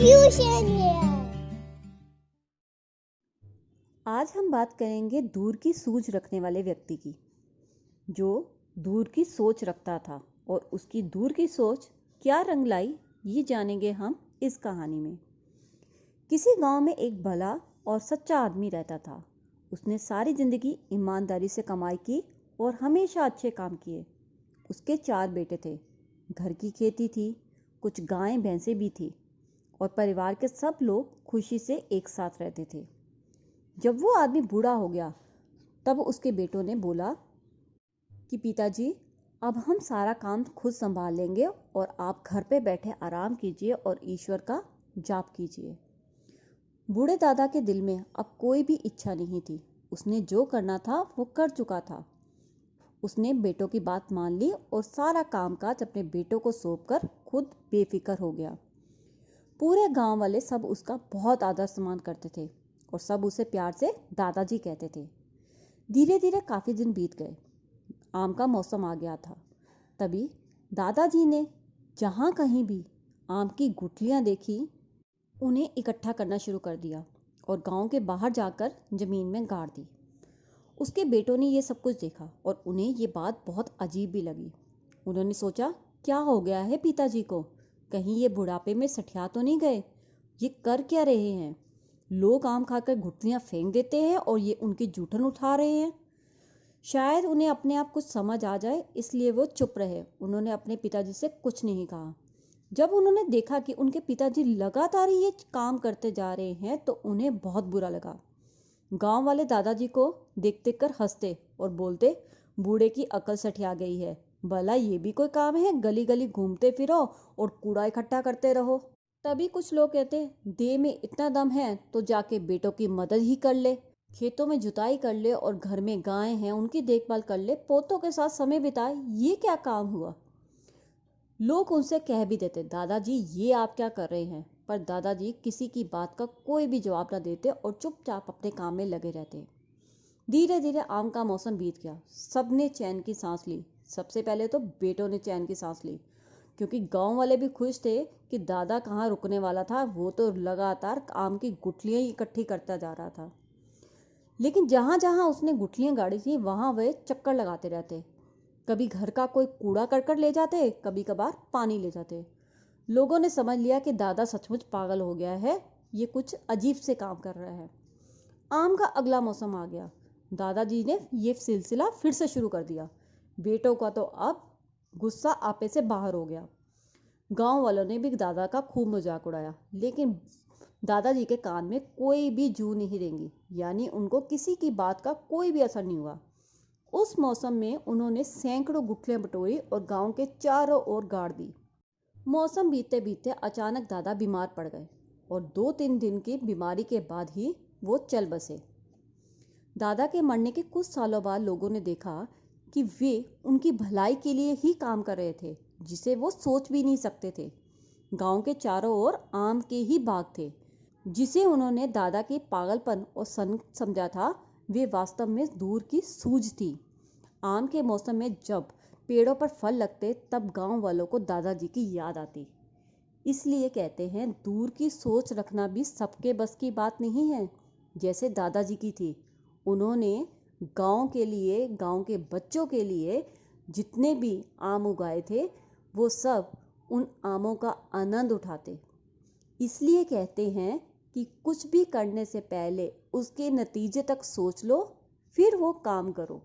Tuition है। आज हम बात करेंगे दूर की सूझ रखने वाले व्यक्ति की, जो दूर की सोच रखता था और उसकी दूर की सोच क्या रंग लाई, ये जानेंगे हम इस कहानी में। किसी गांव में एक भला और सच्चा आदमी रहता था। उसने सारी जिंदगी ईमानदारी से कमाई की और हमेशा अच्छे काम किए। उसके 4 बेटे थे, घर की खेती थी, कुछ गायें भैंसें भी थी और परिवार के सब लोग खुशी से एक साथ रहते थे। जब वो आदमी बूढ़ा हो गया, तब उसके बेटों ने बोला कि पिताजी, अब हम सारा काम खुद संभाल लेंगे और आप घर पे बैठे आराम कीजिए और ईश्वर का जाप कीजिए। बूढ़े दादा के दिल में अब कोई भी इच्छा नहीं थी। उसने जो करना था वो कर चुका था। उसने बेटों की बात मान ली और सारा कामकाज अपने बेटों को सौंपकर खुद बेफिक्र हो गया। पूरे गांव वाले सब उसका बहुत आदर सम्मान करते थे और सब उसे प्यार से दादाजी कहते थे। धीरे धीरे काफी दिन बीत गए। आम का मौसम आ गया था। तभी दादाजी ने जहां कहीं भी आम की गुठलियां देखी, उन्हें इकट्ठा करना शुरू कर दिया और गांव के बाहर जाकर जमीन में गाड़ दी। उसके बेटों ने ये सब कुछ देखा और उन्हें ये बात बहुत अजीब भी लगी। उन्होंने सोचा, क्या हो गया है पिताजी को? कहीं ये बुढ़ापे में सठिया तो नहीं गए? ये कर क्या रहे हैं? लोग आम खाकर गुठलियां फेंक देते हैं और ये उनकी जूठन उठा रहे हैं। शायद उन्हें अपने आप कुछ समझ आ जाए, इसलिए वो चुप रहे। उन्होंने अपने पिताजी से कुछ नहीं कहा। जब उन्होंने देखा कि उनके पिताजी लगातार ये काम करते जा रहे हैं, तो उन्हें बहुत बुरा लगा। गांव वाले दादाजी को देख देख कर हंसते और बोलते, बूढ़े की अकल सठिया गई है। भला ये भी कोई काम है? गली गली घूमते फिरो और कूड़ा इकट्ठा करते रहो। तभी कुछ लोग कहते, देह में इतना दम है तो जाके बेटों की मदद ही कर ले, खेतों में जुताई कर ले और घर में गायें हैं उनकी देखभाल कर ले, पोतों के साथ समय बिताए। ये क्या काम हुआ? लोग उनसे कह भी देते, दादाजी ये आप क्या कर रहे हैं? पर दादाजी किसी की बात का कोई भी जवाब न देते और चुपचाप अपने काम में लगे रहते। धीरे धीरे आम का मौसम बीत गया। सबने चैन की सांस ली। सबसे पहले तो बेटों ने चैन की सांस ली, क्योंकि गांव वाले भी खुश थे कि दादा कहाँ रुकने वाला था। वो तो लगातार आम की गुठलियां ही इकट्ठी करता जा रहा था। लेकिन जहां जहां उसने गुठलियां गाड़ी थी, वहां वे चक्कर लगाते रहते। कभी घर का कोई कूड़ा करकट ले जाते, कभी कभार पानी ले जाते। लोगों ने समझ लिया कि दादा सचमुच पागल हो गया है, ये कुछ अजीब से काम कर रहा है। आम का अगला मौसम आ गया। दादाजी ने ये सिलसिला फिर से शुरू कर दिया। बेटों का तो अब गुस्सा आपे से बाहर हो गया। गांव वालों ने भी दादा का खूब मजाक उड़ाया, लेकिन दादाजी के कान में कोई भी जू नहीं रेंगी, यानी उनको किसी की बात का कोई भी असर नहीं हुआ। उस मौसम में उन्होंने सैकड़ों गुठलियां बटोरी और गांव के चारों ओर गाड़ दी। मौसम बीतते बीतते अचानक दादा बीमार पड़ गए और 2-3 दिन की बीमारी के बाद ही वो चल बसे। दादा के मरने के कुछ सालों बाद लोगों ने देखा कि वे उनकी भलाई के लिए ही काम कर रहे थे, जिसे वो सोच भी नहीं सकते थे। गांव के चारों ओर आम के ही बाग थे, जिसे उन्होंने दादा के पागलपन और सन समझा था, वे वास्तव में दूर की सूझ थी। आम के मौसम में जब पेड़ों पर फल लगते, तब गांव वालों को दादाजी की याद आती। इसलिए कहते हैं, दूर की सोच रखना भी सबके बस की बात नहीं है। जैसे दादाजी की थी, उन्होंने गांव के लिए, गांव के बच्चों के लिए जितने भी आम उगाए थे, वो सब उन आमों का आनंद उठाते। इसलिए कहते हैं कि कुछ भी करने से पहले उसके नतीजे तक सोच लो, फिर वो काम करो।